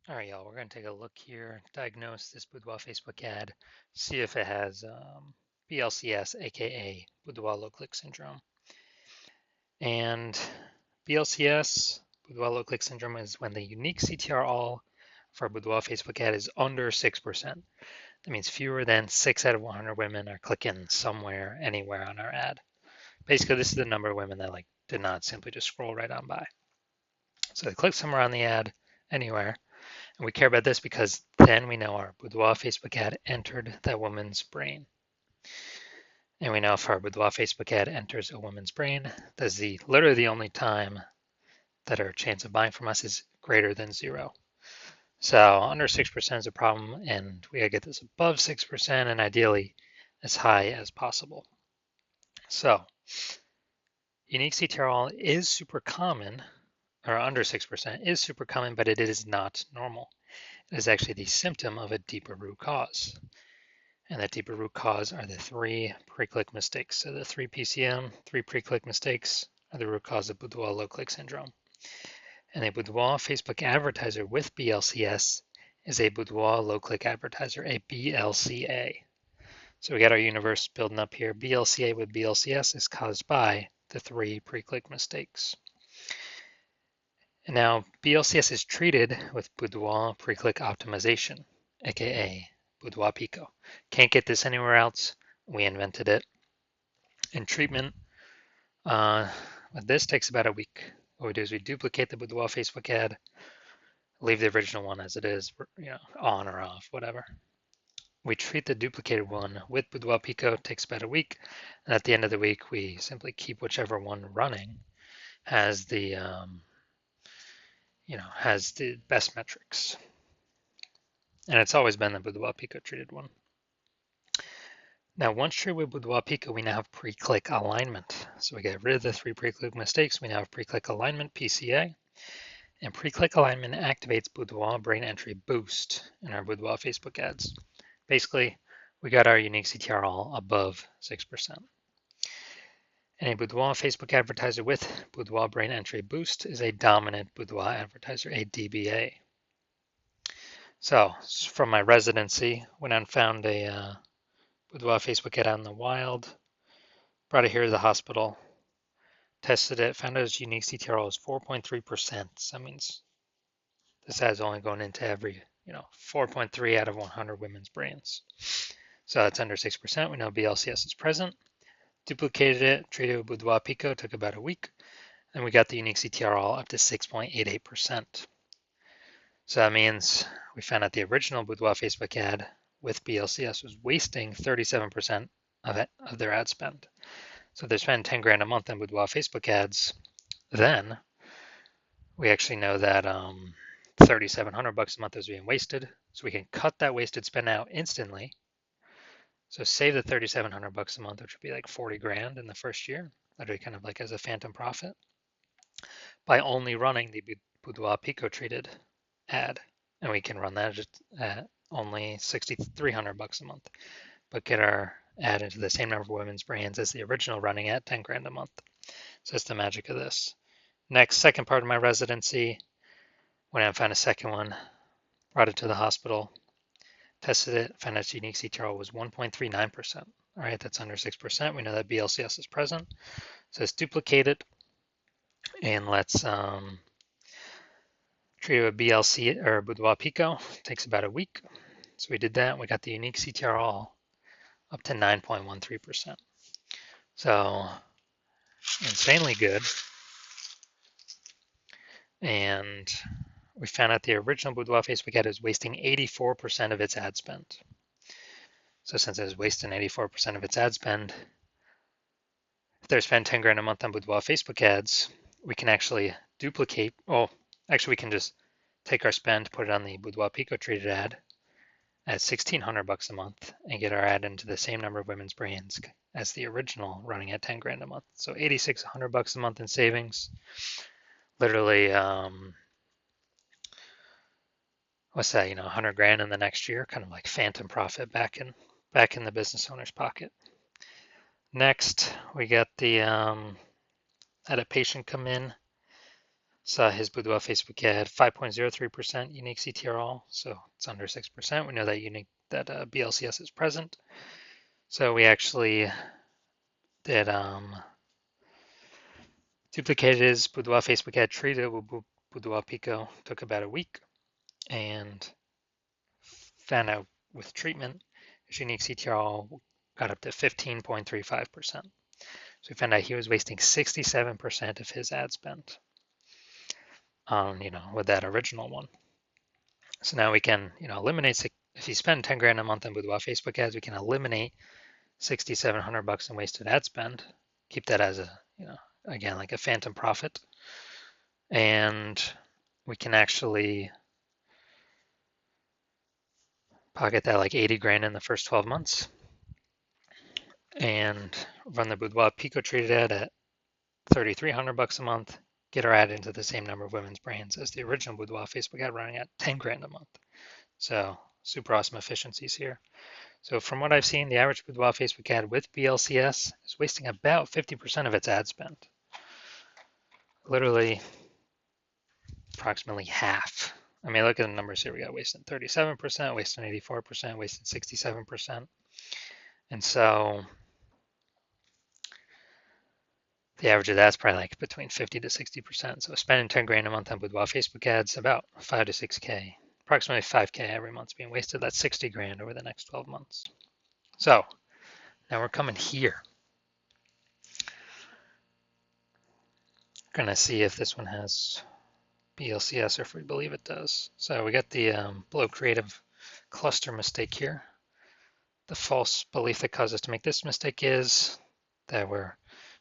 All right, y'all, we're going to take a look here, diagnose this Boudoir Facebook ad, see if it has BLCS, aka Boudoir low click syndrome. And BLCS, Boudoir low click syndrome, is when the unique CTR all for a Boudoir Facebook ad is under 6%. That means fewer than 6 out of 100 women are clicking somewhere, anywhere on our ad. Basically, this is the number of women that did not simply just scroll right on by. So they click somewhere on the ad, anywhere. And we care about this because then we know our Boudoir Facebook ad entered that woman's brain. And we know if our Boudoir Facebook ad enters a woman's brain, that's literally the only time that our chance of buying from us is greater than 0. So under 6% is a problem, and we gotta get this above 6% and ideally as high as possible. So unique CTRL is super common, or under 6% is super common, but it is not normal. It is actually the symptom of a deeper root cause. And that deeper root cause are the 3 pre-click mistakes. So the 3 PCM, 3 pre-click mistakes are the root cause of Boudoir low-click syndrome. And a Boudoir Facebook advertiser with BLCS is a Boudoir low-click advertiser, a BLCA. So we got our universe building up here. BLCA with BLCS is caused by the 3 pre-click mistakes. And now BLCS is treated with Boudoir pre-click optimization, aka Boudoir Pico. Can't get this anywhere else. We invented it. And treatment with this takes about a week. What we do is we duplicate the Boudoir Facebook ad, leave the original one as it is, on or off, whatever. We treat the duplicated one with Boudoir Pico. It takes about a week. And at the end of the week, we simply keep whichever one running has the has the best metrics. And it's always been the Boudoir Pico treated one. Now, once treated with Boudoir Pico, we now have pre-click alignment. So we get rid of the 3 pre-click mistakes. We now have pre-click alignment, PCA. And pre-click alignment activates Boudoir brain entry boost in our Boudoir Facebook ads. Basically, we got our unique CTR all above 6%. And a Boudoir Facebook advertiser with Boudoir brain entry boost is a dominant Boudoir advertiser, a DBA. So from my residency, went out and found a Boudoir Facebook ad out in the wild, brought it here to the hospital, tested it, found out its unique CTR was 4.3%. So that means this ad is only going into every, 4.3 out of 100 women's brains. So that's under 6%. We know BLCS is present. Duplicated it, treated with Boudoir Pico, took about a week, and we got the unique CTR all up to 6.88%. So that means we found out the original Boudoir Facebook ad with BLCS was wasting 37% of their ad spend. So if they're spending 10 grand a month on Boudoir Facebook ads, then we actually know that 3,700 bucks a month is being wasted. So we can cut that wasted spend out instantly. So save the 3,700 bucks a month, which would be like 40 grand in the first year. That'd be kind of like as a phantom profit by only running the Boudoir Pico treated ad. And we can run that just at only 6,300 bucks a month, but get our ad into the same number of women's brands as the original running at 10 grand a month. So that's the magic of this. Next, second part of my residency, went out and found a second one, brought it to the hospital, tested it, found its unique CTR was 1.39%. All right, that's under 6%. We know that BLCS is present. So let's duplicate it and let's treat it with BLC or Boudoir Pico. It takes about a week. So we did that. We got the unique CTR all up to 9.13%. So insanely good. And we found out the original Boudoir Facebook ad is wasting 84% of its ad spend. So since it is wasting 84% of its ad spend, if they're spending 10 grand a month on Boudoir Facebook ads, we can actually duplicate. Oh, actually, we can just take our spend, put it on the Boudoir Pico treated ad at 1,600 bucks a month, and get our ad into the same number of women's brands as the original, running at 10 grand a month. So 8,600 bucks a month in savings. Literally, what's that? 100 grand in the next year, kind of like phantom profit back in the business owner's pocket. Next, we got the had a patient come in, Saw his Boudoir Facebook ad, 5.03% unique CTRL, so it's under 6%. We know that BLCS is present. So we actually did duplicated his Boudoir Facebook ad, treated it with Boudoir Pico, took about a week, and found out with treatment, his unique CTRL got up to 15.35%. So we found out he was wasting 67% of his ad spend on, with that original one. So now we can, eliminate, if you spend 10 grand a month on Boudoir Facebook ads, we can eliminate 6,700 bucks in wasted ad spend, keep that as a, again, like a phantom profit. And we can actually pocket that like 80 grand in the first 12 months and run the Boudoir Pico treated ad at 3,300 bucks a month, get our ad into the same number of women's brains as the original Boudoir Facebook ad running at 10 grand a month. So super awesome efficiencies here. So from what I've seen, the average Boudoir Facebook ad with BLCS is wasting about 50% of its ad spend. Literally approximately half. I mean, look at the numbers here. We got wasted 37%, wasted 84%, wasted 67%. And so the average of that's probably like between 50 to 60%. So spending 10 grand a month on Boudoir Facebook ads, about 5 to 6K, approximately 5K every month being wasted. That's 60 grand over the next 12 months. So now we're coming here. Gonna see if this one has BLCS or if we believe it does. So we got the below creative cluster mistake here. The false belief that caused us to make this mistake is that we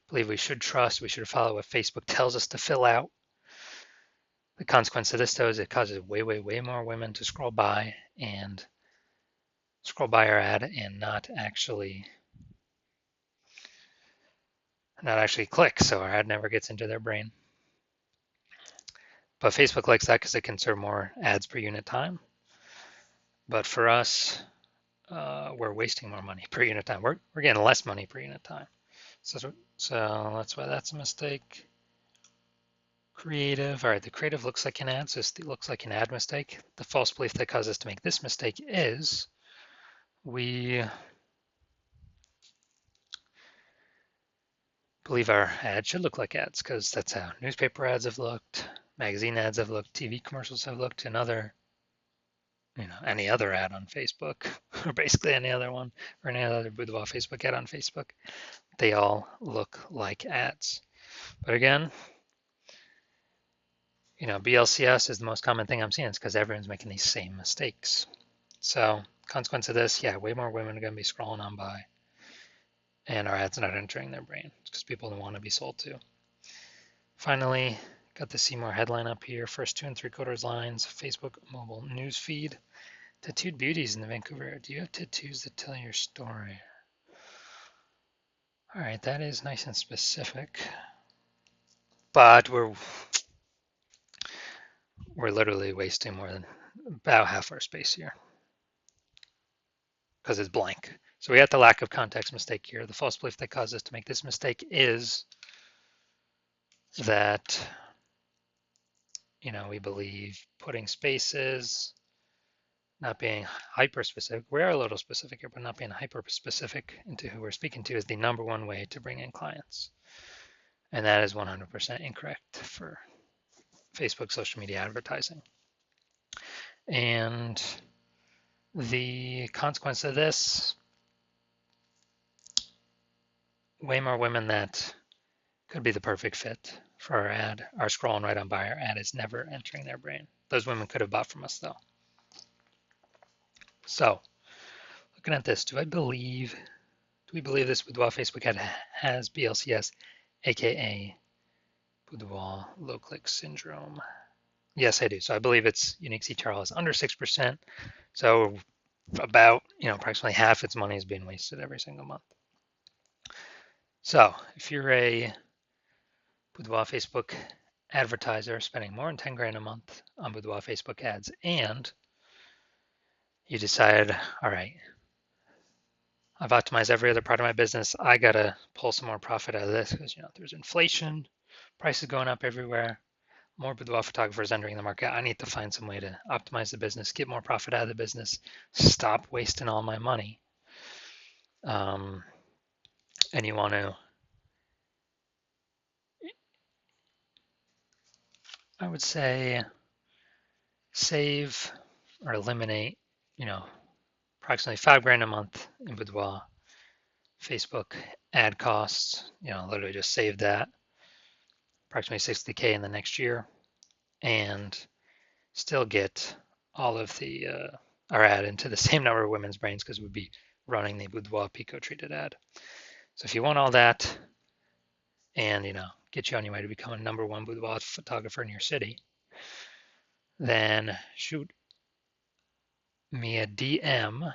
believe we should trust, we should follow what Facebook tells us to fill out. The consequence of this, though, is it causes way, way, way more women to scroll by our ad and not actually click, so our ad never gets into their brain. But Facebook likes that because it can serve more ads per unit time. But for us, we're wasting more money per unit time. We're getting less money per unit time. So that's why that's a mistake. Creative. All right, the creative looks like an ad, so it looks like an ad mistake. The false belief that caused us to make this mistake is we believe our ad should look like ads because that's how newspaper ads have looked, magazine ads have looked, TV commercials have looked, and any other ad on Facebook, or basically any other one, or any other Boudoir Facebook ad on Facebook. They all look like ads. But again, BLCS is the most common thing I'm seeing. It's because everyone's making these same mistakes. So consequence of this, way more women are going to be scrolling on by, and our ads not entering their brain because people don't want to be sold to. Finally, got the See More headline up here. First 2 3/4 lines, Facebook mobile news feed. Tattooed beauties in the Vancouver area. Do you have tattoos that tell your story? All right, that is nice and specific, but we're literally wasting more than about half our space here because it's blank. So we got the lack of context mistake here. The false belief that caused us to make this mistake is that, we believe putting spaces, not being hyper specific. We are a little specific here, but not being hyper specific into who we're speaking to is the number one way to bring in clients. And that is 100% incorrect for Facebook social media advertising. And the consequence of this, way more women that could be the perfect fit for our ad are scrolling right on by. Our ad is never entering their brain. Those women could have bought from us though. So looking at this, do we believe this Boudoir Facebook ad has BLCS, aka Boudoir low click syndrome? Yes, I do. So I believe its unique CTRL is under 6%. So about, approximately half its money is being wasted every single month. So if you're a Boudoir Facebook advertiser spending more than 10 grand a month on Boudoir Facebook ads, and you decide, all right, I've optimized every other part of my business. I gotta pull some more profit out of this because there's inflation, prices going up everywhere. more boudoir photographers entering the market. I need to find some way to optimize the business, get more profit out of the business, stop wasting all my money. And you want to, I would say, save or eliminate, approximately $5,000 a month in boudoir. Facebook ad costs, literally just save that, approximately 60K in the next year, and still get all of the, our ad into the same number of women's brains because we'd be running the Boudoir Pico treated ad. So if you want all that and, get you on your way to become a #1 boudoir photographer in your city, then shoot me a DM.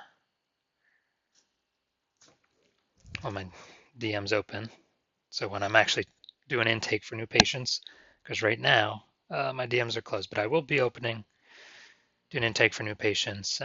Well, my DM's open. So when I'm actually doing intake for new patients, because right now my DMs are closed, but I will be opening, doing intake for new patients